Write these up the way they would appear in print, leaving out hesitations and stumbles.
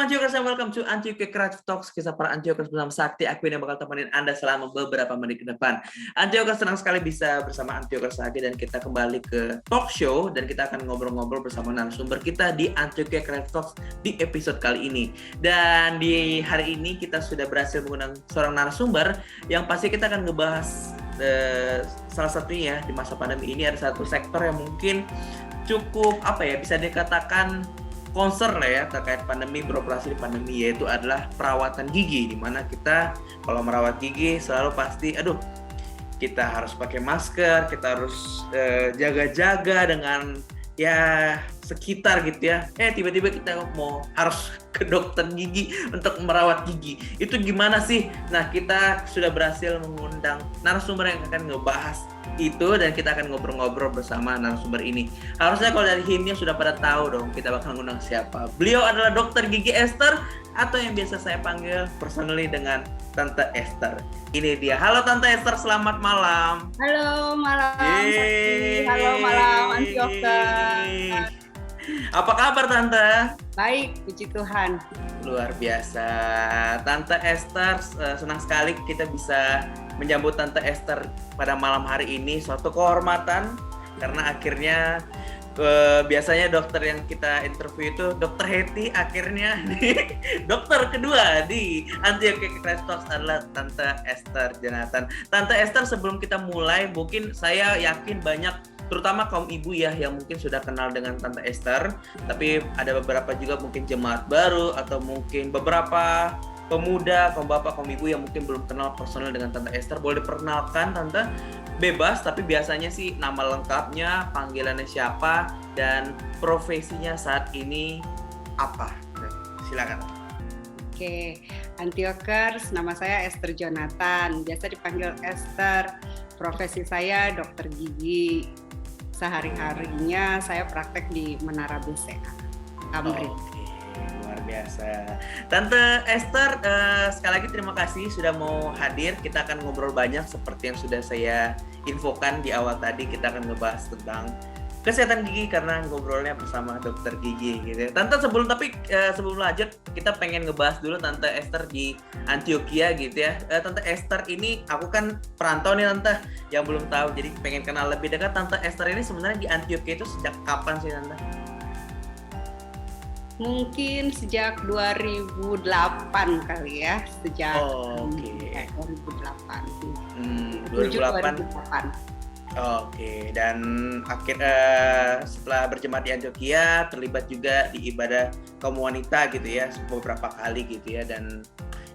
Shalom Antiokers and welcome to Antioquia Creative Talks. Kisah para Antiokers bersama Sakti, aku yang bakal temenin Anda selama beberapa menit ke depan. Antiokers senang sekali bisa bersama Antiokers lagi dan kita kembali ke talk show dan kita akan ngobrol-ngobrol bersama narasumber kita di Antioquia Creative Talks di episode kali ini. Dan di hari ini kita sudah berhasil mengundang seorang narasumber yang pasti kita akan ngebahas salah satunya di masa pandemi ini ada satu sektor yang mungkin cukup bisa dikatakan concern lah ya terkait pandemi, beroperasi di pandemi, yaitu adalah perawatan gigi, di mana kita kalau merawat gigi selalu pasti kita harus pakai masker, kita harus jaga-jaga dengan ya sekitar gitu ya. Tiba-tiba kita harus ke dokter gigi untuk merawat gigi. Itu gimana sih? Nah, kita sudah berhasil mengundang narasumber yang akan ngebahas itu dan kita akan ngobrol-ngobrol bersama narasumber ini. Harusnya kalau dari hintnya sudah pada tahu dong kita bakal ngundang siapa. Beliau adalah Dr. Gigi Esther atau yang biasa saya panggil personally dengan Tante Esther. Ini dia. Halo Tante Esther, selamat malam. Halo malam Sakti. Halo malam Antioquia. Apa kabar Tante? Baik, puji Tuhan. Luar biasa. Tante Esther, senang sekali kita bisa menyambut Tante Esther pada malam hari ini. Suatu kehormatan karena akhirnya biasanya dokter yang kita interview itu Dokter Hetty, akhirnya dokter kedua di Antioquia Creative Talks adalah Tante Esther Jonathan. Tante Esther, sebelum kita mulai, mungkin saya yakin banyak terutama kaum ibu ya yang mungkin sudah kenal dengan Tante Esther, tapi ada beberapa juga mungkin jemaat baru atau mungkin beberapa pemuda, kaum bapak, kaum ibu yang mungkin belum kenal personal dengan Tante Esther. Boleh diperkenalkan Tante? Bebas, tapi biasanya sih nama lengkapnya, panggilannya siapa, dan profesinya saat ini apa? Silakan. Oke, Antiokers, nama saya Esther Jonathan, biasa dipanggil Esther. Profesi saya dokter gigi. Sehari-harinya saya praktek di Menara BCA, Amrit. Luar biasa. Tante Esther, sekali lagi terima kasih sudah mau hadir. Kita akan ngobrol banyak seperti yang sudah saya infokan di awal tadi. Kita akan ngebahas tentang kesehatan gigi karena ngobrolnya bersama dokter gigi gitu. Tante, sebelum lanjut kita pengen ngebahas dulu Tante Esther di Antioquia gitu ya. Tante Esther ini, aku kan perantau nih Tante yang belum tahu, jadi pengen kenal lebih dekat. Tante Esther ini sebenarnya di Antioquia itu sejak kapan sih Tante? Mungkin sejak 2008 kali ya, sejak 2008. 2008. Oke, dan setelah berjemaat di Antioquia terlibat juga di ibadah kaum wanita gitu ya beberapa kali gitu ya, dan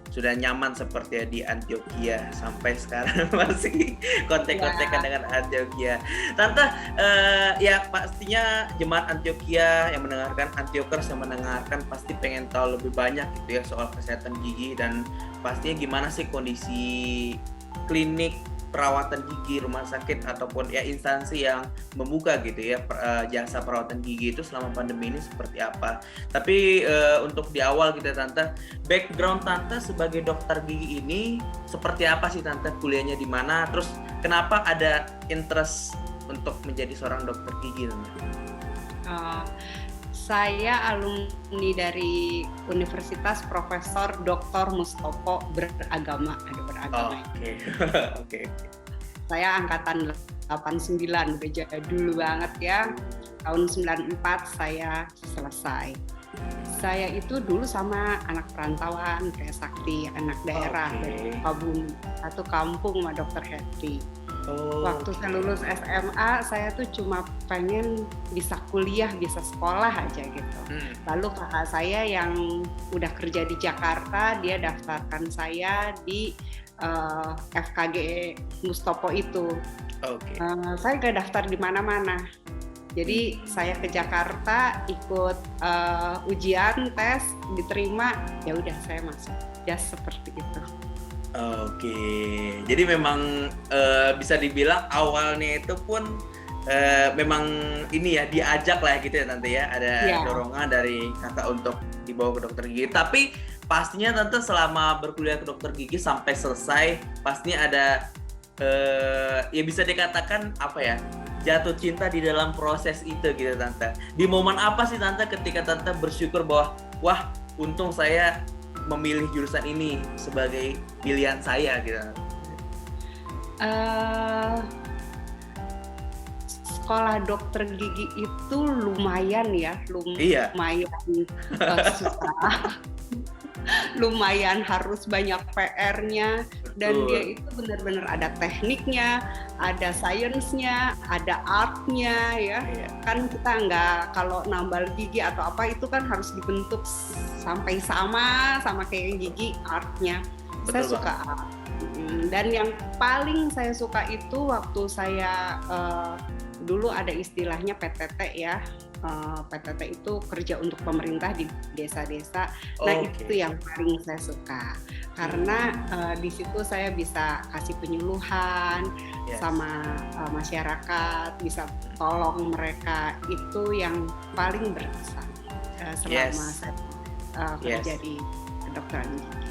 sudah nyaman seperti ya di Antioquia sampai sekarang masih kontek-kontekan dengan Antioquia. Tante, ya pastinya jemaat Antioquia yang mendengarkan, Antiokers yang mendengarkan pasti pengen tahu lebih banyak gitu ya soal kesehatan gigi dan pastinya gimana sih kondisi klinik perawatan gigi, rumah sakit ataupun ya instansi yang membuka gitu ya jasa perawatan gigi itu selama pandemi ini seperti apa. Tapi untuk di awal gitu ya Tante, background Tante sebagai dokter gigi ini seperti apa sih Tante? Kuliahnya di mana? Terus kenapa ada interest untuk menjadi seorang dokter gigi Tante? Saya alumni dari Universitas Profesor Dr. Mustopo beragama. Oke. Saya angkatan 89, udah jadul banget ya. Tahun 94 saya selesai. Saya itu dulu sama anak perantauan kayak Sakti, anak daerah dari Kabung, satu kampung sama Dokter Hetty. Waktu saya lulus SMA, saya tuh cuma pengen bisa kuliah, bisa sekolah aja gitu. Lalu kakak saya yang udah kerja di Jakarta, dia daftarkan saya di FKG Mustopo itu. Saya gak daftar di mana-mana. Jadi saya ke Jakarta, ikut ujian, tes, diterima, ya udah saya masuk. Ya seperti itu. Oke, jadi memang bisa dibilang awalnya itu pun memang ini ya diajak lah gitu ya Tante ya, ada dorongan dari kakak untuk dibawa ke dokter gigi. Tapi pastinya Tante selama berkuliah ke dokter gigi sampai selesai pastinya ada ya bisa dikatakan jatuh cinta di dalam proses itu gitu Tante. Di momen apa sih Tante ketika Tante bersyukur bahwa wah untung saya memilih jurusan ini sebagai pilihan saya gitu. Sekolah dokter gigi itu lumayan ya, Iya. lumayan susah. Lumayan harus banyak PR-nya, dan Betul. dia itu benar-benar ada tekniknya, ada sainsnya, ada art-nya ya. Iya. Kan kita nggak, kalau nambal gigi atau apa itu kan harus dibentuk sampai sama kayak gigi, art-nya. Saya Betul suka art. Dan yang paling saya suka itu waktu saya dulu ada istilahnya PTT ya. PTT itu kerja untuk pemerintah di desa-desa. Nah, itu yang paling saya suka karena di situ saya bisa kasih penyuluhan sama masyarakat, bisa tolong mereka. Itu yang paling berkesan selama saya kerja di kedokteran gigi.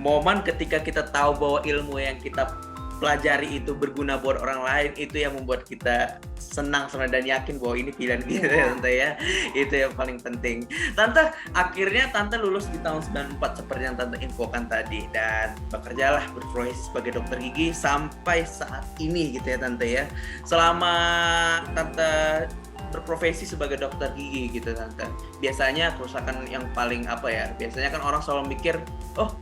Momen ketika kita tahu bahwa ilmu yang kita pelajari itu berguna buat orang lain, itu yang membuat kita senang sebenarnya dan yakin bahwa ini pilihan kita ya Tante ya. Itu yang paling penting. Tante, akhirnya Tante lulus di tahun 94 seperti yang Tante infokan tadi, dan bekerjalah berprofesi sebagai dokter gigi sampai saat ini gitu ya Tante ya. Selama Tante berprofesi sebagai dokter gigi gitu Tante, biasanya kerusakan yang paling biasanya kan orang selalu mikir, oh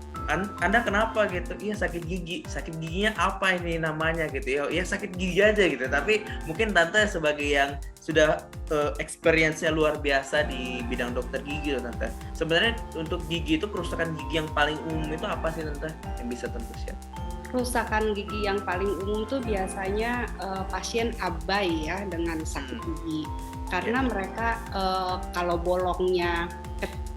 Anda kenapa gitu? Iya sakit gigi. Sakit giginya apa ini namanya gitu ya? Ya sakit gigi aja gitu. Tapi mungkin Tante sebagai yang sudah experience-nya luar biasa di bidang dokter gigi loh Tante. Sebenarnya untuk gigi itu kerusakan gigi yang paling umum itu apa sih Tante? Yang bisa Tante share? Kerusakan gigi yang paling umum tuh biasanya pasien abai ya dengan sakit gigi. Karena mereka kalau bolongnya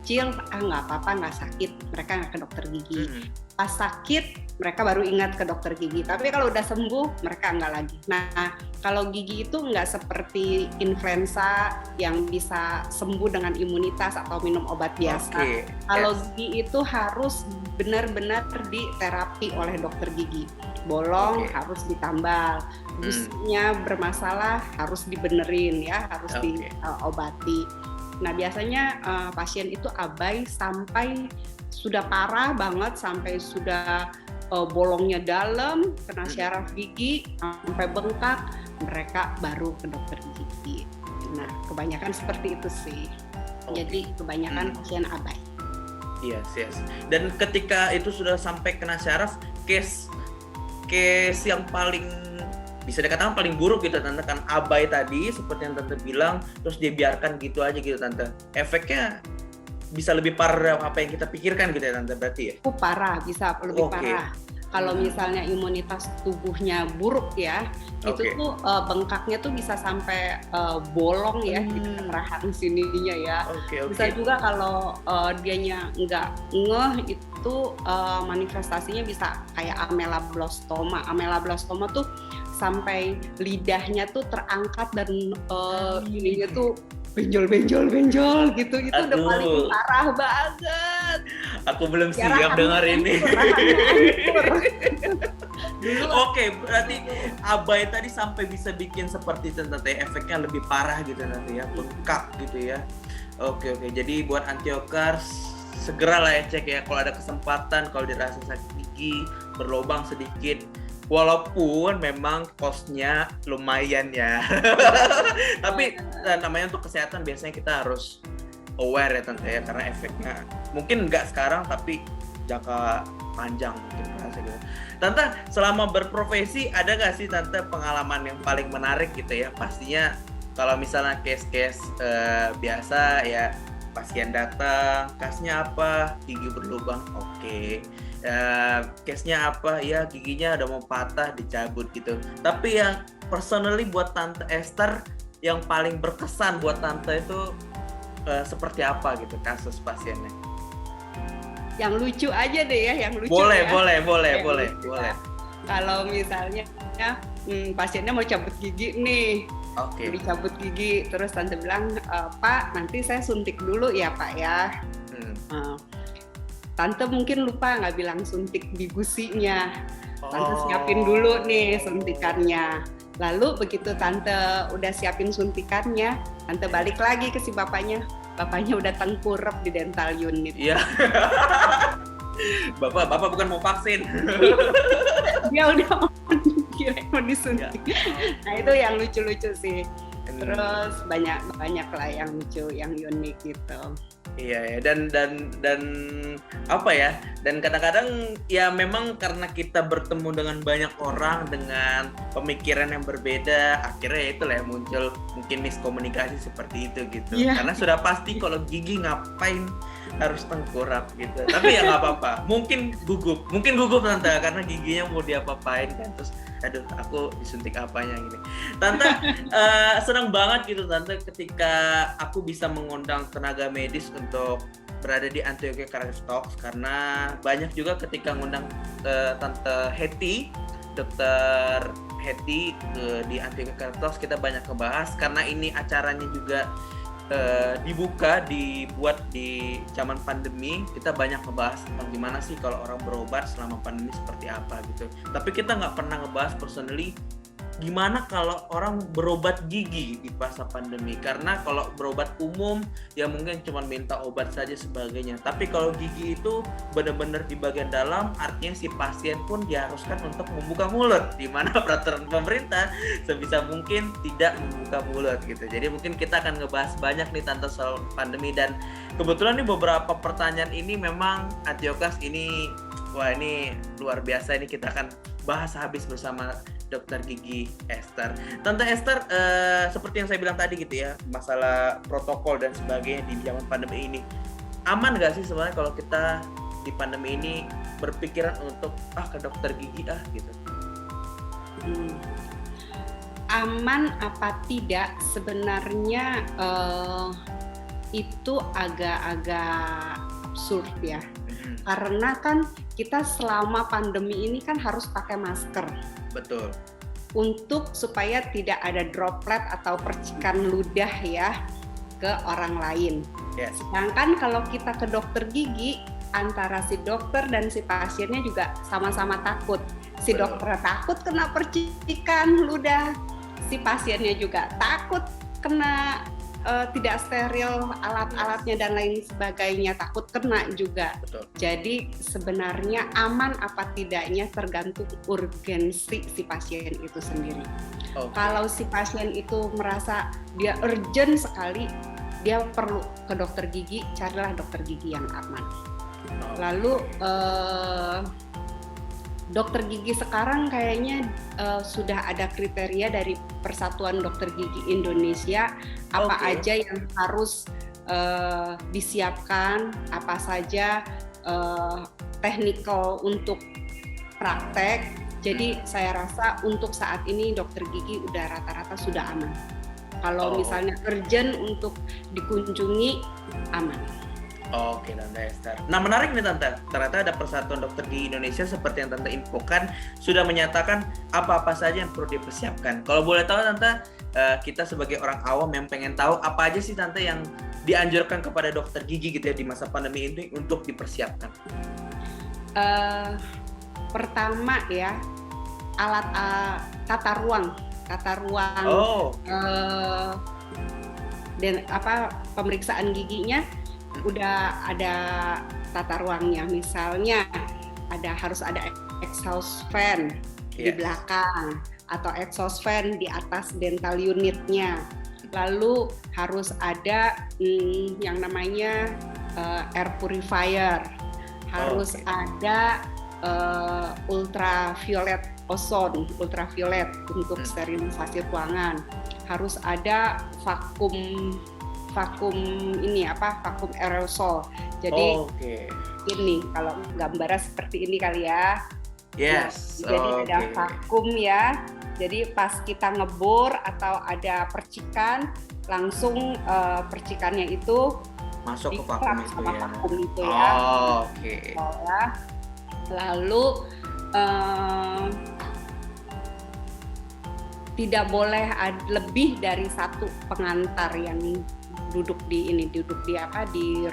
kecil, nggak apa-apa, nggak sakit, mereka nggak ke dokter gigi. Pas sakit, mereka baru ingat ke dokter gigi. Tapi kalau udah sembuh, mereka nggak lagi. Nah, kalau gigi itu nggak seperti influenza yang bisa sembuh dengan imunitas atau minum obat biasa. Kalau gigi itu harus benar-benar diterapi oleh dokter gigi. Bolong harus ditambal, gusinya bermasalah harus dibenerin ya, harus diobati. Nah, biasanya pasien itu abai sampai sudah parah banget, sampai sudah bolongnya dalam, kena syaraf gigi, sampai bengkak, mereka baru ke dokter gigi. Nah, kebanyakan seperti itu sih. Jadi kebanyakan pasien abai. Yes. Dan ketika itu sudah sampai kena syaraf, case yang paling bisa dikatakan paling buruk gitu Tante, kan abai tadi seperti yang Tante bilang, terus dia biarkan gitu aja gitu Tante. Efeknya bisa lebih parah apa yang kita pikirkan gitu ya Tante berarti ya? Parah, bisa lebih parah. Kalau misalnya imunitas tubuhnya buruk ya, itu tuh bengkaknya tuh bisa sampai bolong ya di rahang sininya ya. Bisa juga kalau dianya nggak ngeh, itu manifestasinya bisa kayak ameloblastoma. Ameloblastoma tuh sampai lidahnya tuh terangkat dan ininya tuh benjol gitu. Itu udah paling parah banget. Aku belum siap dengar ini. Berarti abai tadi sampai bisa bikin seperti itu Tante, efeknya lebih parah gitu nanti ya, bengkak gitu ya. Oke. Jadi buat antiokars segeralah ya cek ya kalau ada kesempatan, kalau dirasa sakit gigi berlubang sedikit. Walaupun memang cost-nya lumayan ya. Tapi namanya untuk kesehatan biasanya kita harus aware ya Tante ya, karena efeknya mungkin nggak sekarang tapi jangka panjang mungkin terasa gitu. Tante, selama berprofesi ada nggak sih Tante pengalaman yang paling menarik gitu ya? Pastinya kalau misalnya case-case biasa ya, pasien datang, kasnya apa? Gigi berlubang, case-nya apa? Ya giginya udah mau patah, dicabut gitu. Tapi yang personally buat Tante Esther yang paling berkesan buat Tante itu seperti apa gitu kasus pasiennya? Yang lucu aja deh ya, yang lucu. Boleh. Kalau misalnya pasiennya mau cabut gigi nih, dicabut gigi, terus Tante bilang, Pak, nanti saya suntik dulu ya Pak ya. Tante mungkin lupa nggak bilang suntik di gusinya. Tante siapin dulu nih suntikannya. Lalu begitu Tante udah siapin suntikannya, Tante balik lagi ke si bapaknya. bapaknya udah tengkurap di dental unit. Iya. Bapak bukan mau vaksin. Dia udah mau disuntik. Nah itu yang lucu-lucu sih. Terus banyak lah yang lucu, yang unik gitu. Iya ya, dan apa ya? Dan kadang-kadang ya memang karena kita bertemu dengan banyak orang dengan pemikiran yang berbeda, akhirnya itulah yang muncul mungkin miskomunikasi seperti itu gitu. Yeah. Karena sudah pasti kalau gigi ngapain harus tengkurap gitu. Tapi ya nggak apa-apa. Mungkin gugup tante karena giginya mau diapa-apain kan, terus aduh aku disuntik apanya gini. Tante senang banget gitu tante ketika aku bisa mengundang tenaga medis untuk berada di Antioquia Creative Talks, karena banyak juga ketika ngundang tante Hetty, dokter Hetty di Antioquia Creative Talks, kita banyak ngebahas karena ini acaranya juga dibuat di zaman pandemi. Kita banyak ngebahas tentang gimana sih kalau orang berobat selama pandemi seperti apa gitu. Tapi kita nggak pernah ngebahas personally gimana kalau orang berobat gigi di masa pandemi. Karena kalau berobat umum ya mungkin cuma minta obat saja sebagainya. Tapi kalau gigi itu benar-benar di bagian dalam, artinya si pasien pun diharuskan untuk membuka mulut, di mana peraturan pemerintah sebisa mungkin tidak membuka mulut gitu. Jadi mungkin kita akan ngebahas banyak nih tante soal pandemi, dan kebetulan nih beberapa pertanyaan ini memang Antioquia ini wah ini luar biasa, ini kita akan bahas habis bersama Dokter Gigi Esther. Tante Esther, seperti yang saya bilang tadi gitu ya, masalah protokol dan sebagainya di zaman pandemi ini, aman nggak sih sebenarnya kalau kita di pandemi ini berpikiran untuk ke dokter gigi gitu? Aman apa tidak sebenarnya itu agak-agak absurd ya. Karena kan kita selama pandemi ini kan harus pakai masker. Betul. Untuk supaya tidak ada droplet atau percikan ludah ya ke orang lain. Yes. Sedangkan kalau kita ke dokter gigi, antara si dokter dan si pasiennya juga sama-sama takut. Si dokter takut kena percikan ludah, si pasiennya juga takut kena tidak steril alat-alatnya dan lain sebagainya, takut kena juga. Betul. Jadi sebenarnya aman apa tidaknya tergantung urgensi si pasien itu sendiri. Okay. Kalau si pasien itu merasa dia urgent sekali, dia perlu ke dokter gigi, carilah dokter gigi yang aman. Lalu dokter gigi sekarang kayaknya sudah ada kriteria dari Persatuan Dokter Gigi Indonesia, apa aja yang harus disiapkan, apa saja technical untuk praktek. Jadi saya rasa untuk saat ini dokter gigi udah rata-rata sudah aman. Kalau misalnya urgent untuk dikunjungi, aman. Oke, Tante Esther. Nah, menarik nih Tante, ternyata ada Persatuan Dokter Gigi Indonesia seperti yang Tante infokan sudah menyatakan apa-apa saja yang perlu dipersiapkan. Kalau boleh tahu Tante, kita sebagai orang awam yang pengen tahu apa aja sih Tante yang dianjurkan kepada dokter gigi gitu ya di masa pandemi ini untuk dipersiapkan? Pertama ya, alat tata ruang. Dan pemeriksaan giginya udah ada tata ruangnya, misalnya harus ada exhaust fan di belakang atau exhaust fan di atas dental unitnya. Lalu harus ada yang namanya air purifier, harus ada ultraviolet ozon, ultraviolet untuk sterilisasi ruangan, harus ada vakum aerosol. Jadi ini kalau gambarnya seperti ini kali ya. Yes. Jadi ada vakum ya. Jadi pas kita ngebor atau ada percikan, langsung percikannya itu masuk ke vakum itu ya. Vakum itu ya. Lalu tidak boleh lebih dari satu pengantar yang duduk di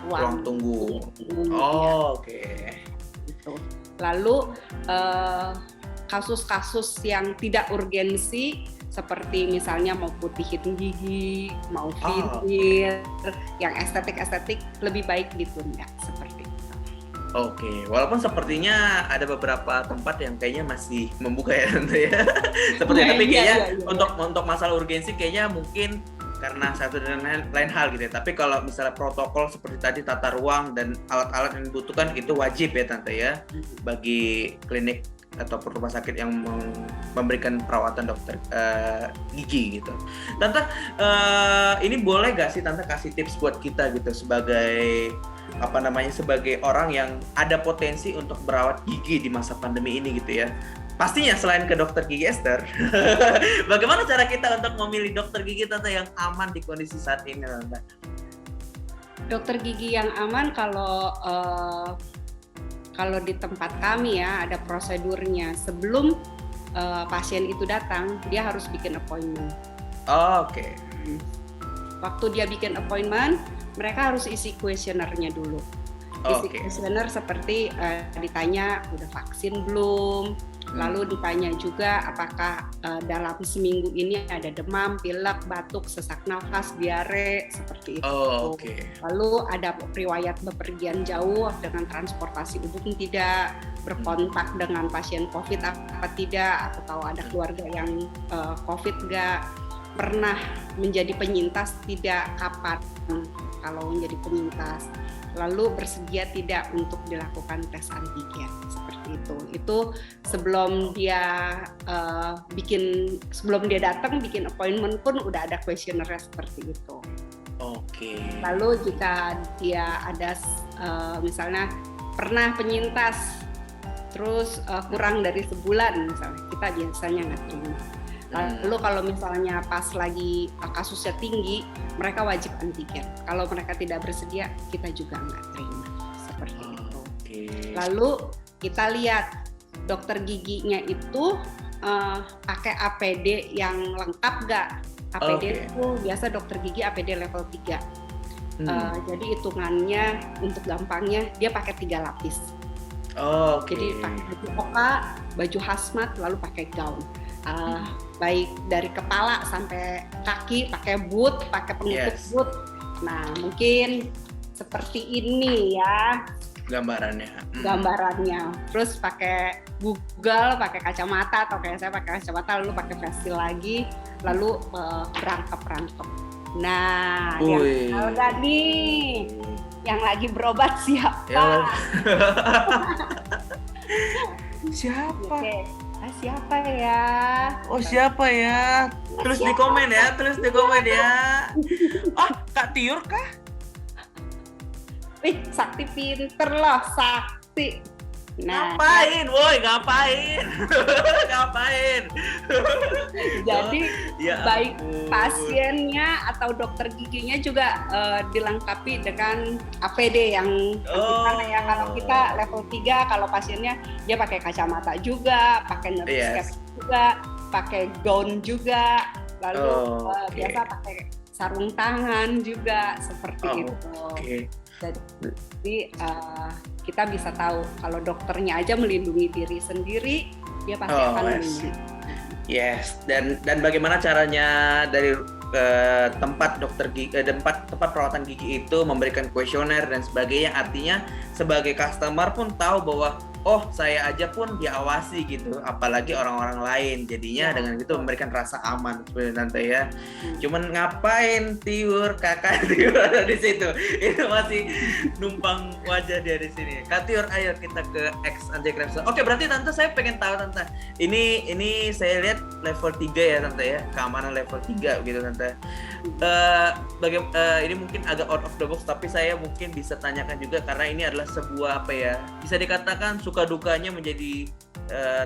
ruang tunggu. Gitu. Lalu kasus-kasus yang tidak urgensi seperti misalnya mau putihin gigi, mau filler, yang estetik lebih baik ditunda seperti itu. Oke, walaupun sepertinya ada beberapa tempat yang kayaknya masih membuka ya Tante ya. Seperti tapi kayaknya untuk masalah urgensi kayaknya mungkin karena satu dan lain hal gitu ya. Tapi kalau misalnya protokol seperti tadi tata ruang dan alat-alat yang dibutuhkan itu wajib ya Tante ya bagi klinik atau rumah sakit yang memberikan perawatan dokter gigi gitu. Tante, ini boleh gak sih Tante kasih tips buat kita gitu sebagai sebagai orang yang ada potensi untuk merawat gigi di masa pandemi ini gitu ya. Pastinya selain ke dokter gigi Esther, bagaimana cara kita untuk memilih dokter gigi Tante yang aman di kondisi saat ini Tante? Dokter gigi yang aman kalau di tempat kami ya ada prosedurnya. Sebelum pasien itu datang, dia harus bikin appointment. Oke. Waktu dia bikin appointment, mereka harus isi kuesionernya dulu. Isi kuesioner seperti ditanya udah vaksin belum, lalu ditanya juga apakah dalam seminggu ini ada demam, pilek, batuk, sesak nafas, diare, seperti itu. Lalu ada riwayat bepergian jauh dengan transportasi umum tidak, berkontak dengan pasien COVID apa tidak, atau ada keluarga yang COVID nggak, pernah menjadi penyintas tidak, kapan kalau menjadi penyintas, lalu bersedia tidak untuk dilakukan tes antigen seperti itu. Itu sebelum dia sebelum dia datang bikin appointment pun udah ada kuesionernya seperti itu. Lalu jika dia ada misalnya pernah penyintas terus kurang dari sebulan misalnya, kita biasanya nggak terima. Lalu kalau misalnya pas lagi kasusnya tinggi, mereka wajib antigen. Kalau mereka tidak bersedia, kita juga nggak terima seperti itu. Lalu kita lihat dokter giginya itu pakai APD yang lengkap nggak? APD itu biasa dokter gigi APD level 3. Jadi hitungannya untuk gampangnya dia pakai 3 lapis. Jadi pakai baju oka, baju hazmat, lalu pakai gaun. Baik dari kepala sampai kaki pakai boot, pakai penutup boot. Nah, mungkin seperti ini ya gambarannya. Terus pakai Google, pakai kacamata, atau kayak saya pakai kacamata lalu pakai face shield lagi, lalu berangkap. Nah, yang tadi yang lagi berobat siapa? Siapa? Siapa ya? Siapa ya? Tulis di komen ya. Kak Tiur kah? Sakti pinter loh, Sakti. Nah, ngapain? Jadi baik pasiennya atau dokter giginya juga dilengkapi dengan APD yang ya. Kalau kita level 3, kalau pasiennya dia pakai kacamata juga, pakai nurse cap juga, pakai gaun juga, lalu biasa pakai sarung tangan juga seperti itu. Jadi kita bisa tahu kalau dokternya aja melindungi diri sendiri, dia pasti akan melindungi. Dan bagaimana caranya dari tempat dokter gigi, tempat perawatan gigi itu memberikan kuesioner dan sebagainya, artinya sebagai customer pun tahu bahwa saya aja pun diawasi gitu, apalagi orang-orang lain, jadinya dengan itu memberikan rasa aman sebenarnya Tante ya. Cuman ngapain kakak Tiur ada di situ, itu masih numpang wajah dia di sini. Kak Tiur, ayo kita ke X anti-crime. Berarti Tante, saya pengen tahu Tante, ini saya lihat level 3 ya Tante ya, keamanan level 3 gitu Tante. Ini mungkin agak out of the box, tapi saya mungkin bisa tanyakan juga karena ini adalah sebuah bisa dikatakan suka dukanya menjadi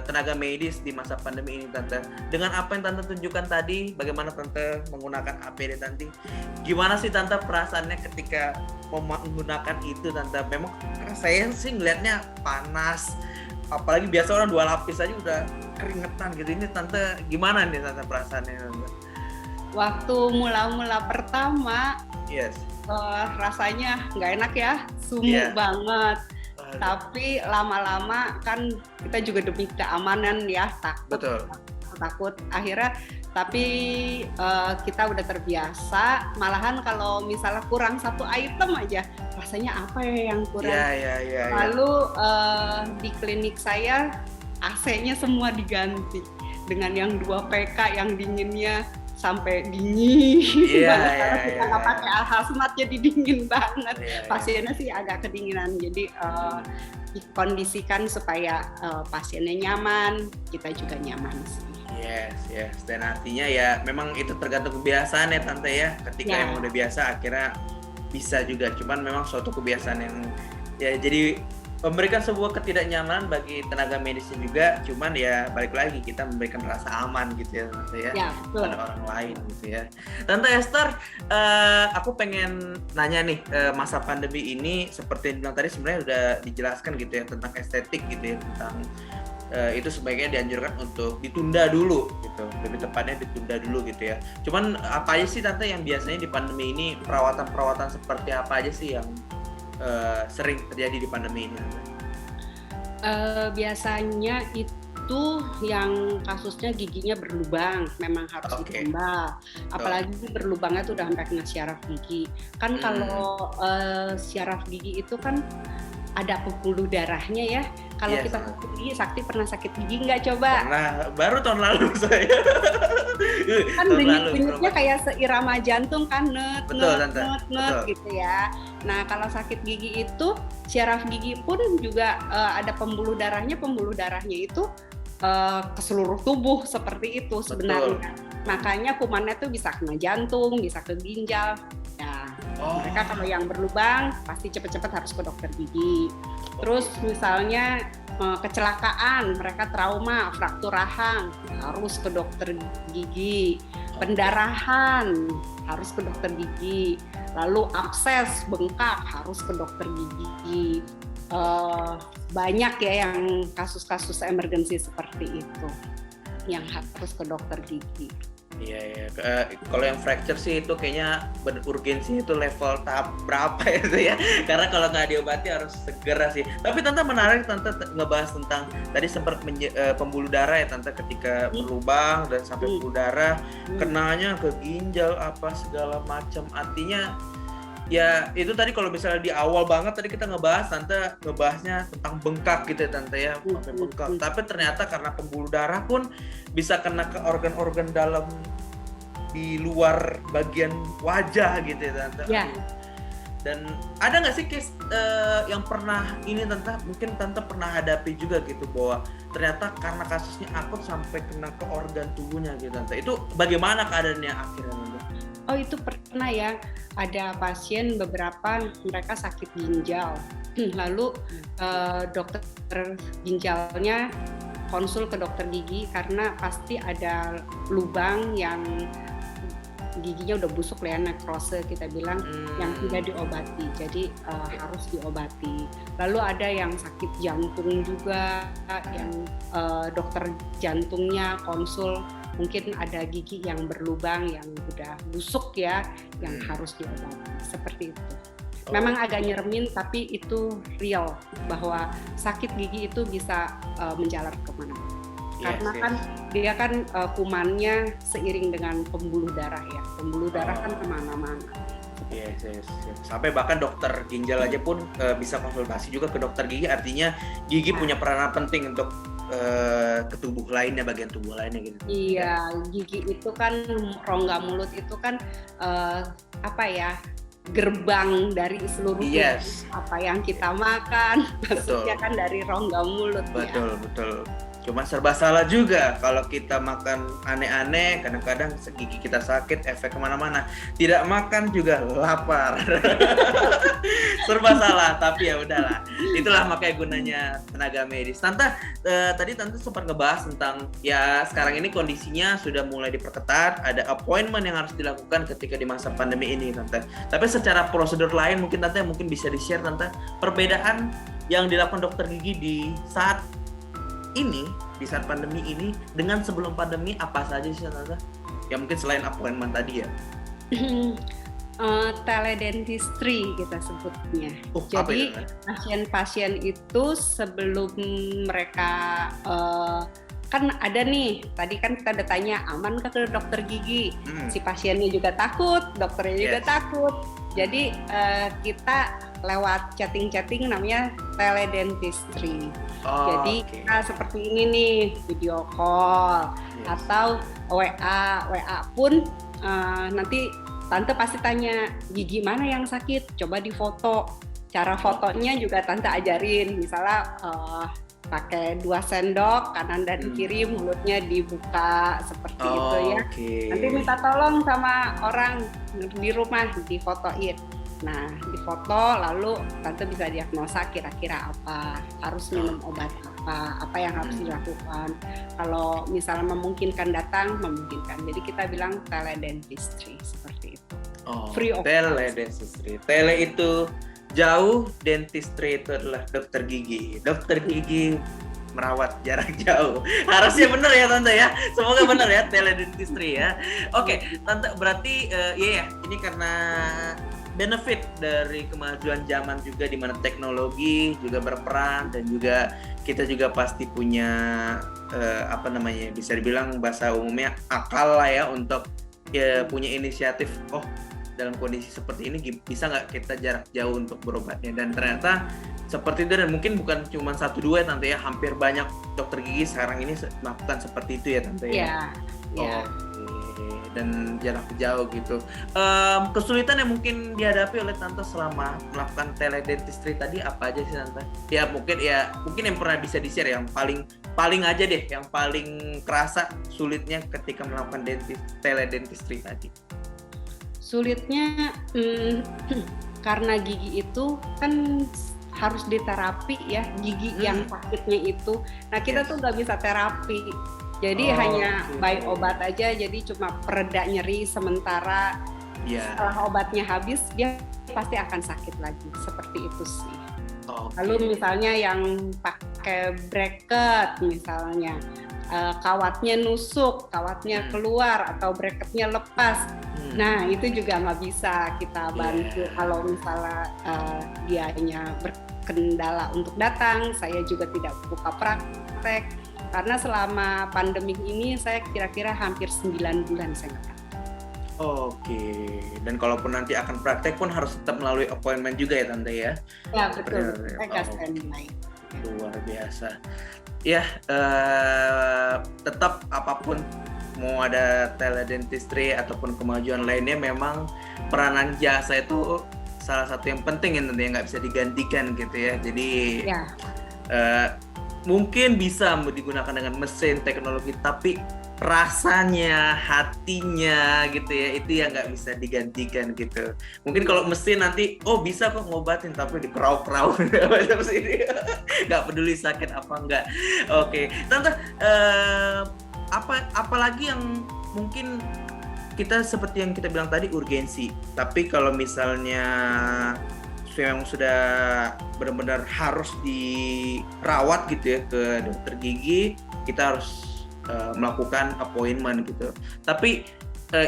tenaga medis di masa pandemi ini Tante. Dengan apa yang Tante tunjukkan tadi, bagaimana Tante menggunakan APD Tante? Gimana sih Tante perasaannya ketika menggunakan itu Tante? Memang saya sih ngelihatnya panas, apalagi biasa orang 2 lapis aja udah keringetan gitu. Ini Tante gimana nih Tante perasaannya Tante? Waktu mula-mula pertama, rasanya nggak enak ya, sumuk banget. Tapi lama-lama kan kita juga demi keamanan ya, takut. Akhirnya Tapi kita udah terbiasa. Malahan kalau misalnya kurang satu item aja, rasanya apa ya yang kurang? Iya. Lalu di klinik saya AC-nya semua diganti dengan yang 2 PK yang dinginnya sampai dingin banget. Karena kita nggak pakai hazmat jadi dingin banget. Pasiennya sih agak kedinginan, jadi dikondisikan supaya pasiennya nyaman, kita juga nyaman sih. Yes. Dan artinya ya memang itu tergantung kebiasaan ya Tante ya. Ketika yang udah biasa akhirnya bisa juga. Cuman memang suatu kebiasaan yang ya jadi memberikan sebuah ketidaknyamanan bagi tenaga medisnya juga. Cuman ya balik lagi kita memberikan rasa aman gitu ya Tante ya. Pada orang lain gitu ya. Tante Esther, aku pengen nanya nih, masa pandemi ini seperti yang bilang tadi sebenarnya udah dijelaskan gitu ya tentang estetik gitu ya, tentang itu sebaiknya dianjurkan untuk ditunda dulu gitu, lebih tepatnya ditunda dulu gitu ya. Cuman apa aja sih Tante yang biasanya di pandemi ini, perawatan seperti apa aja sih yang sering terjadi di pandemi ini? Biasanya itu yang kasusnya giginya berlubang, memang harus ditambah. Apalagi berlubangnya tuh udah sampai kena syaraf gigi. Kan kalau syaraf gigi itu kan ada pembuluh darahnya ya. Kalau kita sakit gigi, Sakti pernah sakit gigi nggak coba? Pernah, baru tahun lalu saya. Kan denyut-denyutnya kayak seirama jantung kan, net gitu ya. Nah kalau sakit gigi itu, syaraf gigi pun juga ada pembuluh darahnya itu ke seluruh tubuh seperti itu sebenarnya. Makanya kumannya tuh bisa kena jantung, bisa ke ginjal. Nah, mereka kalau yang berlubang pasti cepet-cepet harus ke dokter gigi. Terus misalnya kecelakaan, mereka trauma, fraktur rahang, harus ke dokter gigi. Pendarahan, harus ke dokter gigi. Lalu abses, bengkak, harus ke dokter gigi. Banyak ya yang kasus-kasus emergensi seperti itu yang harus ke dokter gigi. Iya. Kalau yang fracture sih itu kayaknya urgensi itu level tahap berapa itu ya? Karena kalau nggak diobati harus segera sih. Tapi Tante menarik, Tante ngebahas tentang tadi sempat pembuluh darah ya Tante, ketika berlubang dan sampai pembuluh darah, kenanya ke ginjal apa segala macam. Artinya ya itu tadi kalau misalnya di awal banget tadi kita ngebahasnya tentang bengkak gitu ya Tante ya, sampai bengkak. Tapi ternyata karena pembuluh darah pun bisa kena ke organ-organ dalam di luar bagian wajah gitu ya Tante. Dan ada nggak sih case yang pernah ini Tante, mungkin Tante pernah hadapi juga gitu, bahwa ternyata karena kasusnya akut sampai kena ke organ tubuhnya gitu Tante. Itu bagaimana keadaannya akhirnya Tante? Oh itu pernah ya, ada pasien beberapa mereka sakit ginjal, lalu dokter ginjalnya konsul ke dokter gigi karena pasti ada lubang yang giginya udah busuk ya, nekrose kita bilang, yang tidak diobati, jadi harus diobati. Lalu ada yang sakit jantung juga, yang dokter jantungnya konsul, mungkin ada gigi yang berlubang yang udah busuk ya, yang harus diobati, seperti itu. Memang agak nyeremin, tapi itu real bahwa sakit gigi itu bisa menjalar kemana-mana. Karena kan dia kan kumannya seiring dengan pembuluh darah ya, pembuluh darah kan kemana-mana. Yes. Sampai bahkan dokter ginjal aja pun bisa konsultasi juga ke dokter gigi. Artinya gigi punya peranan penting untuk ke tubuh lainnya, bagian tubuh lainnya gitu. Iya, gigi itu kan, rongga mulut itu kan gerbang dari seluruh apa yang kita makan, maksudnya kan dari rongga mulut. Betul. Cuma serba salah juga kalau kita makan aneh-aneh, kadang-kadang gigi kita sakit, efek kemana-mana. Tidak makan juga lapar. Serba salah, tapi ya udahlah. Itulah makanya gunanya tenaga medis. Tante, tadi Tante sempat ngebahas tentang ya sekarang ini kondisinya sudah mulai diperketat, ada appointment yang harus dilakukan ketika di masa pandemi ini, Tante. Tapi secara prosedur lain mungkin Tante bisa di-share Tante, perbedaan yang dilakukan dokter gigi di saat pandemi ini dengan sebelum pandemi apa saja sih Tante? Ya mungkin selain appointment tadi ya. Teledentistry kita sebutnya. Jadi pasien-pasien itu sebelum mereka kan ada nih, tadi kan kita udah tanya aman ke dokter gigi, si pasiennya juga takut, dokternya juga takut. Jadi kita lewat chatting namanya teledentistry. Jadi kita seperti ini nih, video call atau WA pun nanti tante pasti tanya gigi mana yang sakit, coba difoto. Cara fotonya juga tante ajarin, misalnya pakai 2 sendok kanan dan kiri, mulutnya dibuka seperti itu ya. Nanti minta tolong sama orang di rumah difotoin. Nah, difoto lalu tante bisa diagnosa kira-kira apa, harus minum obat apa yang harus dilakukan. Kalau misalnya memungkinkan datang, memungkinkan. Jadi kita bilang teledentistry seperti itu. Free of teledentistry. Tele itu jauh, dentistry itu adalah dokter gigi. Dokter gigi merawat jarak jauh. Harusnya benar ya tante ya. Semoga benar ya teledentistry ya. Oke, tante berarti ini karena benefit dari kemajuan zaman juga, di mana teknologi juga berperan, dan juga kita juga pasti punya bisa dibilang bahasa umumnya akal lah ya untuk punya inisiatif. Dalam kondisi seperti ini bisa nggak kita jarak jauh untuk berobatnya, dan ternyata seperti itu, dan mungkin bukan cuma 1-2 ya tante ya, hampir banyak dokter gigi sekarang ini melakukan seperti itu ya tante ya. Iya. Dan jarak jauh gitu. Kesulitan yang mungkin dihadapi oleh tante selama melakukan teledentistry tadi apa aja sih tante? Ya mungkin yang pernah bisa di-share, yang paling aja deh, yang paling kerasa sulitnya ketika melakukan teledentistry tadi. Sulitnya karena gigi itu kan harus diterapi ya, gigi yang sakitnya itu. Nah kita tuh nggak bisa terapi, jadi hanya by obat aja, jadi cuma pereda nyeri sementara. Setelah obatnya habis dia pasti akan sakit lagi, seperti itu sih. Lalu misalnya yang pakai bracket misalnya, kawatnya nusuk, kawatnya keluar atau bracketnya lepas. Nah itu juga nggak bisa kita bantu. Kalau misalnya dianya berkendala untuk datang, saya juga tidak buka praktek karena selama pandemi ini saya kira-kira hampir 9 bulan saya nggak praktek. Dan kalaupun nanti akan praktek pun harus tetap melalui appointment juga ya tante ya? Ya betul, saya nggak standby. Luar biasa. Ya, tetap apapun, mau ada teledentistry ataupun kemajuan lainnya, memang peranan jasa itu salah satu yang penting yang tentunya nggak bisa digantikan gitu ya. Jadi mungkin bisa digunakan dengan mesin, teknologi, tapi rasanya, hatinya gitu ya, itu yang nggak bisa digantikan gitu. Mungkin kalau mesin nanti bisa kok ngobatin, tapi dikerau-kerau macam sini, nggak peduli sakit apa enggak. Oke, tante, apalagi yang mungkin kita seperti yang kita bilang tadi, urgensi. Tapi kalau misalnya yang sudah benar-benar harus dirawat gitu ya ke dokter gigi, kita harus melakukan appointment gitu. Tapi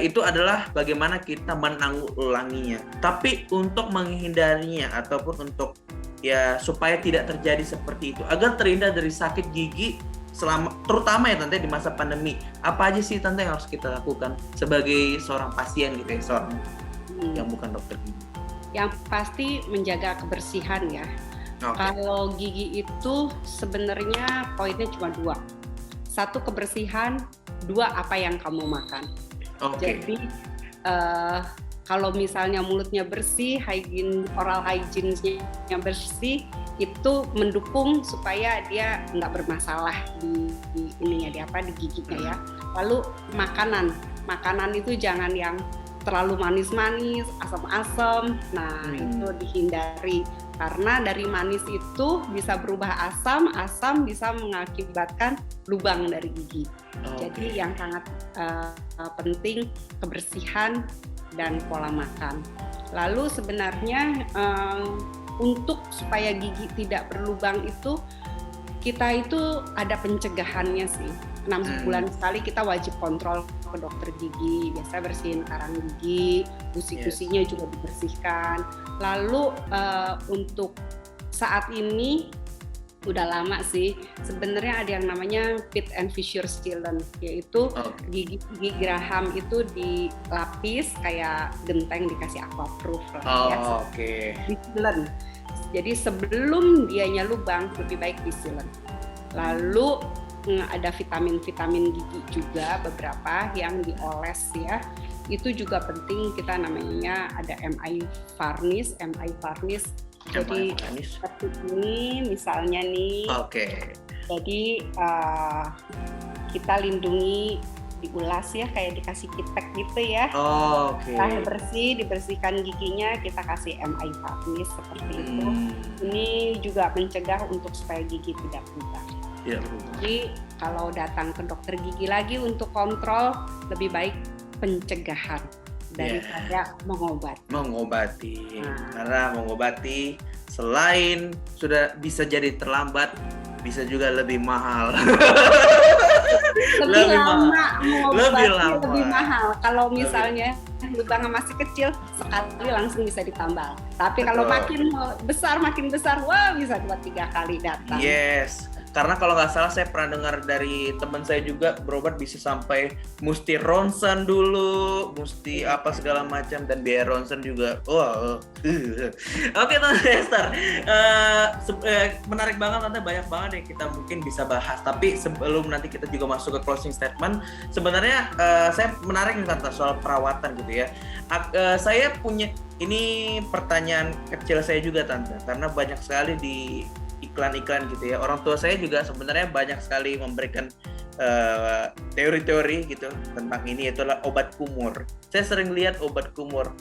itu adalah bagaimana kita menanggulanginya. Tapi untuk menghindarinya ataupun untuk supaya tidak terjadi seperti itu, agar terhindar dari sakit gigi terutama ya tante di masa pandemi, apa aja sih tante yang harus kita lakukan sebagai seorang pasien gitu ya, seorang yang bukan dokter gigi? Yang pasti menjaga kebersihan ya. Kalau gigi itu sebenarnya poinnya cuma 2. 1 kebersihan, 2 apa yang kamu makan. Jadi kalau misalnya mulutnya bersih, oral hygiene-nya yang bersih, itu mendukung supaya dia nggak bermasalah di giginya ya. Lalu makanan itu jangan yang terlalu manis-manis, asam-asam. Nah itu dihindari. Karena dari manis itu bisa berubah asam bisa mengakibatkan lubang dari gigi. Jadi yang sangat penting kebersihan dan pola makan. Lalu sebenarnya untuk supaya gigi tidak berlubang itu, kita itu ada pencegahannya sih. 6 bulan sekali kita wajib kontrol ke dokter gigi, biasa bersihin karang gigi, gusi-gusinya juga dibersihkan. Lalu untuk saat ini Udah lama sih. Sebenarnya ada yang namanya Pitt and Fisher Sealant, yaitu gigi Graham itu dilapis kayak genteng, dikasih aquaproof lah ya. Di sealant. Jadi sebelum dianya lubang lebih baik di sealant. Lalu ada vitamin-vitamin gigi juga beberapa yang dioles ya. Itu juga penting, kita namanya ada MI varnish. Jadi seperti ini misalnya nih. Jadi kita lindungi, diulas ya, kayak dikasih kitek gitu ya. Setelah bersih, dibersihkan giginya, kita kasih MI varnish seperti itu. Ini juga mencegah untuk supaya gigi tidak pudar. Jadi kalau datang ke dokter gigi lagi untuk kontrol, lebih baik pencegahan daripada mengobati. Karena mengobati selain sudah bisa jadi terlambat, bisa juga lebih mahal. lebih mahal. Kalau misalnya lubangnya masih kecil, sekali langsung bisa ditambal. Tapi kalau makin besar, wah bisa 2-3 kali datang. Yes. Karena kalau nggak salah saya pernah dengar dari teman saya juga, berobat bisa sampai mesti ronsen dulu, mesti apa segala macam, dan biaya ronsen juga. Oke Tante Esther, menarik banget Tante, banyak banget yang kita mungkin bisa bahas. Tapi sebelum nanti kita juga masuk ke closing statement, sebenarnya saya menarik nih Tante soal perawatan gitu ya. Saya punya ini pertanyaan kecil saya juga Tante, karena banyak sekali di iklan-iklan gitu ya. Orang tua saya juga sebenarnya banyak sekali memberikan teori-teori gitu tentang ini, itulah obat kumur. Saya sering lihat obat kumur.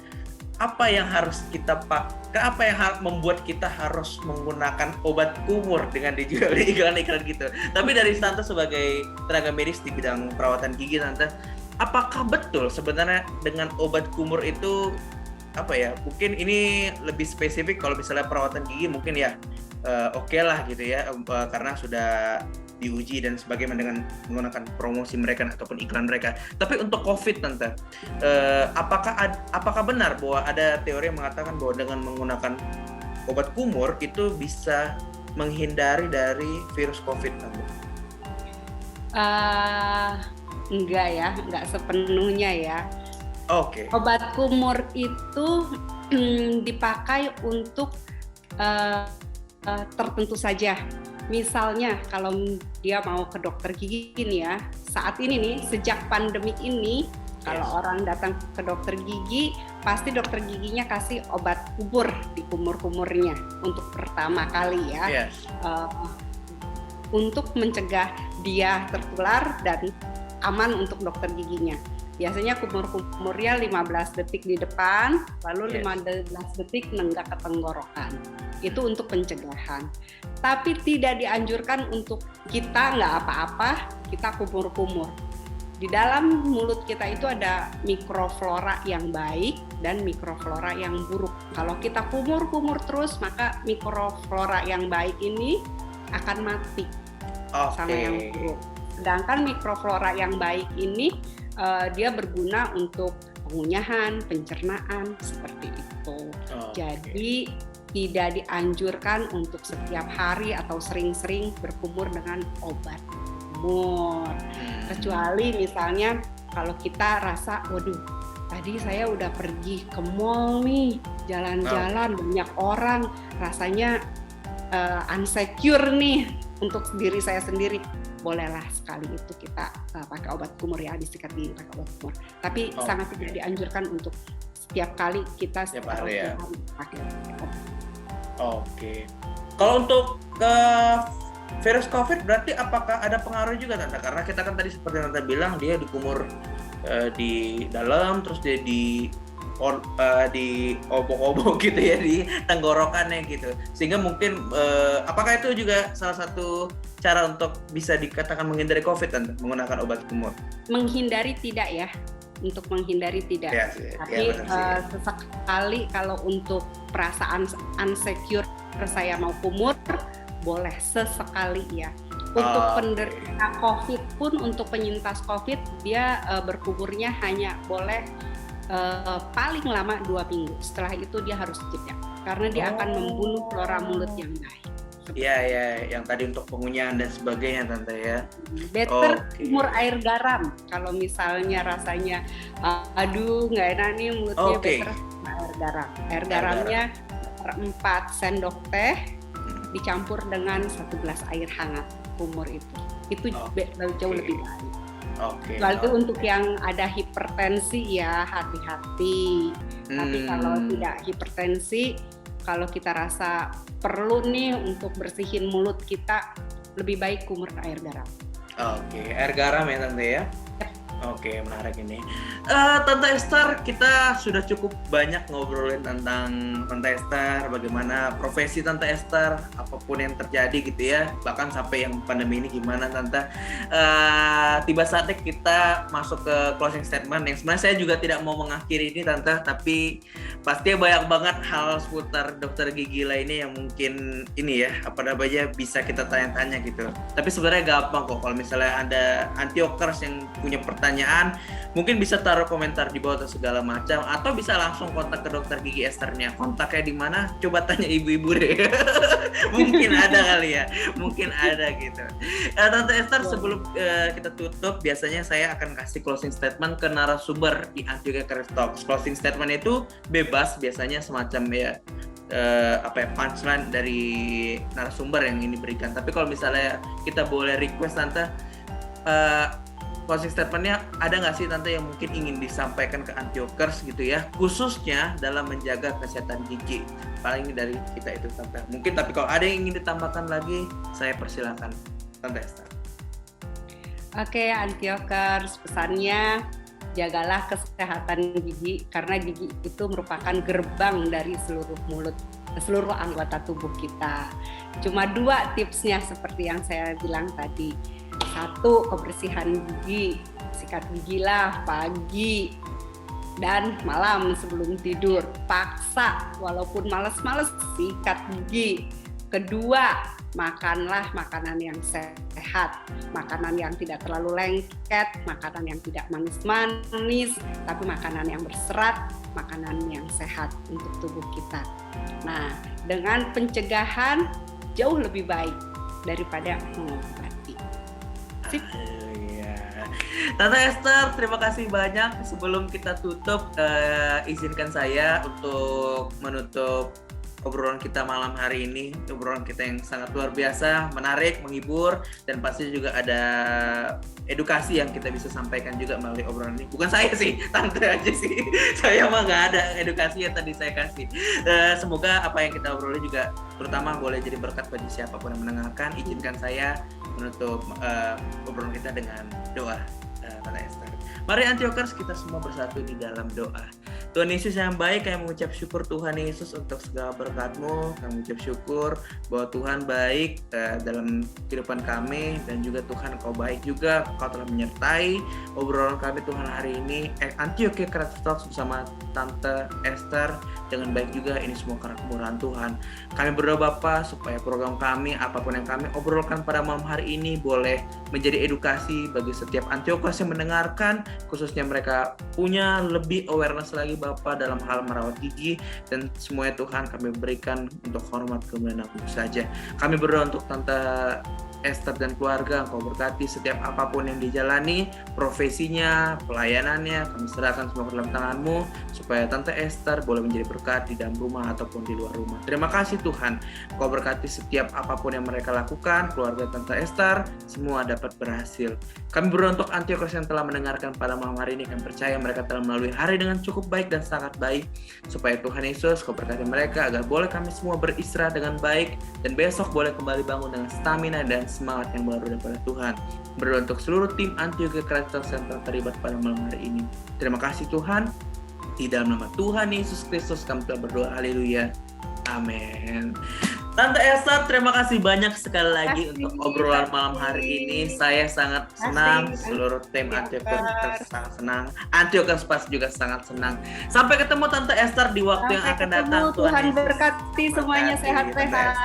Apa yang harus kita pakai? Apa yang membuat kita harus menggunakan obat kumur dengan dijual di iklan-iklan gitu? Tapi dari Tante sebagai tenaga medis di bidang perawatan gigi Tante, apakah betul sebenarnya dengan obat kumur itu mungkin ini lebih spesifik kalau misalnya perawatan gigi mungkin ya oke lah gitu ya, karena sudah diuji dan sebagainya dengan menggunakan promosi mereka ataupun iklan mereka. Tapi untuk COVID Tante, apakah benar bahwa ada teori yang mengatakan bahwa dengan menggunakan obat kumur itu bisa menghindari dari virus COVID Tante? Enggak sepenuhnya ya. Obat kumur itu dipakai untuk tertentu saja. Misalnya kalau dia mau ke dokter gigi nih ya, saat ini nih sejak pandemik ini, kalau orang datang ke dokter gigi, pasti dokter giginya kasih obat kumur di kumur-kumurnya untuk pertama kali ya. Untuk mencegah dia tertular dan aman untuk dokter giginya. Biasanya kumur-kumurnya 15 detik di depan, lalu 15 detik nenggak ke tenggorokan. Itu untuk pencegahan. Tapi tidak dianjurkan untuk kita nggak apa-apa, kita kumur-kumur. Di dalam mulut kita itu ada mikroflora yang baik dan mikroflora yang buruk. Kalau kita kumur-kumur terus, maka mikroflora yang baik ini akan mati sama yang buruk. Sedangkan mikroflora yang baik ini dia berguna untuk pengunyahan, pencernaan, seperti itu. Jadi tidak dianjurkan untuk setiap hari atau sering-sering berkumur dengan obat kumur. Kecuali misalnya kalau kita rasa, waduh, tadi saya udah pergi ke mall nih, jalan-jalan banyak orang, rasanya unsecure nih untuk diri saya sendiri. Bolehlah sekali itu kita pakai obat kumur ya, disikat di pakai obat kumur. Tapi sangat tidak dianjurkan untuk setiap kali kita setiap hari pakai obat. Kalau untuk virus COVID berarti apakah ada pengaruh juga Tante? Karena kita kan tadi seperti Tante bilang dia dikumur di dalam, terus dia di obok-obok gitu ya di tenggorokannya gitu, sehingga mungkin apakah itu juga salah satu cara untuk bisa dikatakan menghindari COVID Tante, menggunakan obat kumur? Menghindari tidak ya, untuk menghindari tidak. Tapi sesekali kalau untuk perasaan unsecure saya mau kumur, boleh sesekali ya. Untuk penderita COVID pun, untuk penyintas COVID, dia berkumurnya hanya boleh paling lama 2 minggu. Setelah itu dia harus jeda, karena dia akan membunuh flora mulut yang baik. Iya, ya, yang tadi untuk pengunyahan dan sebagainya, Tante ya. Better kumur air garam. Kalau misalnya rasanya, aduh nggak enak nih mulutnya, better air garam. Air garamnya 4 sendok teh dicampur dengan 1 gelas air hangat kumur itu jauh lebih baik. Lalu untuk yang ada hipertensi ya hati-hati. Tapi kalau tidak hipertensi, kalau kita rasa perlu nih untuk bersihin mulut kita, lebih baik kumur air garam. Air garam ya Tante ya. Oke, menarik ini. Tante Esther, kita sudah cukup banyak ngobrolin tentang Tante Esther, bagaimana profesi Tante Esther, apapun yang terjadi gitu ya, bahkan sampai yang pandemi ini gimana Tante. Tiba saatnya kita masuk ke closing statement yang sebenarnya saya juga tidak mau mengakhiri ini Tante, tapi pastinya banyak banget hal seputar dokter gigi lainnya yang mungkin ini ya, apa namanya, bisa kita tanya-tanya gitu. Tapi sebenarnya gampang kok, kalau misalnya ada antiokers yang punya pertanyaan, mungkin bisa taruh komentar di bawah atau segala macam, atau bisa langsung kontak ke dokter gigi Esthernya. Kontaknya di mana? Coba tanya ibu-ibu deh. Mungkin ada kali ya, mungkin ada gitu. Tante Esther, sebelum kita tutup, biasanya saya akan kasih closing statement ke narasumber di Antioquia Career Talks. Closing statement itu bebas, biasanya semacam ya punchline dari narasumber yang ini berikan. Tapi kalau misalnya kita boleh request Tante, closing statement-nya ada nggak sih Tante yang mungkin ingin disampaikan ke Antiokers gitu ya, khususnya dalam menjaga kesehatan gigi? Paling dari kita itu Tante. Mungkin, tapi kalau ada yang ingin ditambahkan lagi, saya persilakan Tante Esther. Oke, Antiokers, pesannya jagalah kesehatan gigi, karena gigi itu merupakan gerbang dari seluruh anggota tubuh kita. Cuma 2 tipsnya seperti yang saya bilang tadi. 1, kebersihan gigi, sikat gigilah pagi dan malam sebelum tidur. Paksa, walaupun males-males, sikat gigi. 2, makanlah makanan yang sehat, makanan yang tidak terlalu lengket, makanan yang tidak manis-manis, tapi makanan yang berserat, makanan yang sehat untuk tubuh kita. Nah, dengan pencegahan jauh lebih baik daripada mengobati. Tante Esther, terima kasih banyak. Sebelum kita tutup, izinkan saya untuk menutup obrolan kita malam hari ini. Obrolan kita yang sangat luar biasa, menarik, menghibur, dan pasti juga ada edukasi yang kita bisa sampaikan juga melalui obrolan ini. Bukan saya sih, Tante aja sih. Saya mah nggak ada edukasi yang tadi saya kasih. Semoga apa yang kita obrolin juga terutama boleh jadi berkat bagi siapapun yang mendengarkan. Izinkan saya menutup obrolan kita dengan doa, Tante Esther. Mari Antiokers, kita semua bersatu di dalam doa. Tuhan Yesus yang baik, kami mengucap syukur Tuhan Yesus untuk segala berkat-Mu. Kami mengucap syukur bahwa Tuhan baik dalam kehidupan kami, dan juga Tuhan Kau baik juga, Kau telah menyertai obrolan kami Tuhan hari ini. Antioquia Career Talks bersama Tante Esther dengan baik juga, ini semua karena kemurahan Tuhan. Kami berdoa Bapa supaya program kami, apapun yang kami obrolkan pada malam hari ini, boleh menjadi edukasi bagi setiap Antiokers yang mendengarkan, khususnya mereka punya lebih awareness lagi Bapa dalam hal merawat gigi, dan semuanya Tuhan kami berikan untuk hormat kemuliaan-Mu saja. Kami berdoa untuk Tante Esther dan keluarga, Engkau berkati setiap apapun yang dijalani, profesinya, pelayanannya, kami serahkan semua ke dalam tangan-Mu, supaya Tante Esther boleh menjadi berkat di dalam rumah ataupun di luar rumah. Terima kasih Tuhan, Engkau berkati setiap apapun yang mereka lakukan, keluarga Tante Esther, semua dapat berhasil. Kami berdoa untuk Antiokers yang telah mendengarkan pada malam hari ini, kami percaya mereka telah melalui hari dengan cukup baik dan sangat baik, supaya Tuhan Yesus, Kau berkati mereka, agar boleh kami semua beristirahat dengan baik, dan besok boleh kembali bangun dengan stamina dan semangat yang baru daripada Tuhan. Berdoa untuk seluruh tim Antioquia Career Talks yang terlibat pada malam hari ini. Terima kasih Tuhan. Di dalam nama Tuhan Yesus Kristus kami telah berdoa. Haleluya. Amin. Tante Esther, terima kasih banyak sekali lagi untuk obrolan malam hari ini. Saya sangat senang, seluruh tim Antioquia sangat senang. Antioquia pasti juga sangat senang. Sampai ketemu Tante Esther di waktu yang akan datang. Tuhan berkati semuanya, sehat-sehat.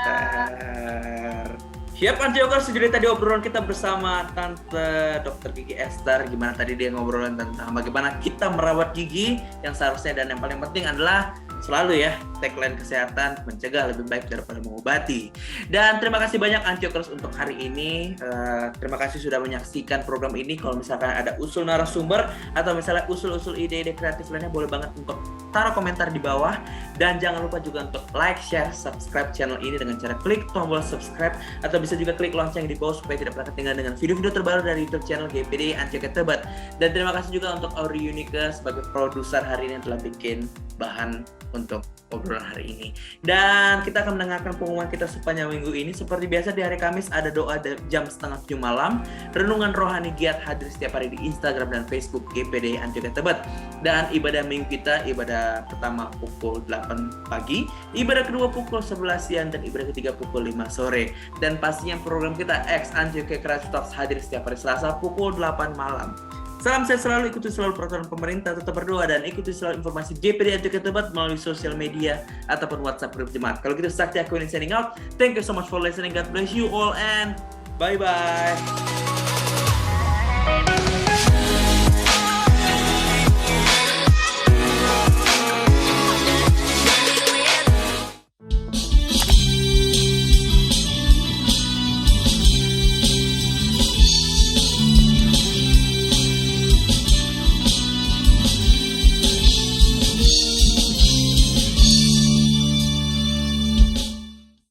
Siap Antiokers, jadi tadi obrolan kita bersama Tante Dr. Gigi Esther. Gimana tadi dia ngobrolin tentang bagaimana kita merawat gigi yang seharusnya, dan yang paling penting adalah selalu ya, tagline kesehatan mencegah lebih baik daripada mengobati. Dan terima kasih banyak Antiokers untuk hari ini. Terima kasih sudah menyaksikan program ini. Kalau misalkan ada usul narasumber atau misalnya usul-usul ide-ide kreatif lainnya, boleh banget untuk taruh komentar di bawah. Dan jangan lupa juga untuk like, share, subscribe channel ini dengan cara klik tombol subscribe, atau bisa juga klik lonceng di bawah supaya tidak pernah ketinggalan dengan video-video terbaru dari YouTube channel GPD Antioquia Tebet. Dan terima kasih juga untuk Auri Unika sebagai produser hari ini yang telah bikin bahan untuk obrolan hari ini. Dan kita akan mendengarkan pengumuman kita sepanjang minggu ini. Seperti biasa di hari Kamis ada doa jam 6:30 malam, renungan rohani giat hadir setiap hari di Instagram dan Facebook GPD Antioquia Tebet. Dan ibadah minggu kita, ibadah pertama pukul 8 pagi, ibadah kedua pukul 11 siang, dan ibadah ketiga pukul 5 sore. Dan pastinya program kita X Antioquia Creative Talks hadir setiap hari Selasa pukul 8 malam. Salam sehat selalu, ikuti selalu peraturan pemerintah, tetap berdoa, dan ikuti selalu informasi GPD Antioquia Tebet melalui sosial media ataupun WhatsApp grup jemaat. Kalau gitu, Sakti Akwin signing out. Thank you so much for listening. God bless you all and bye-bye.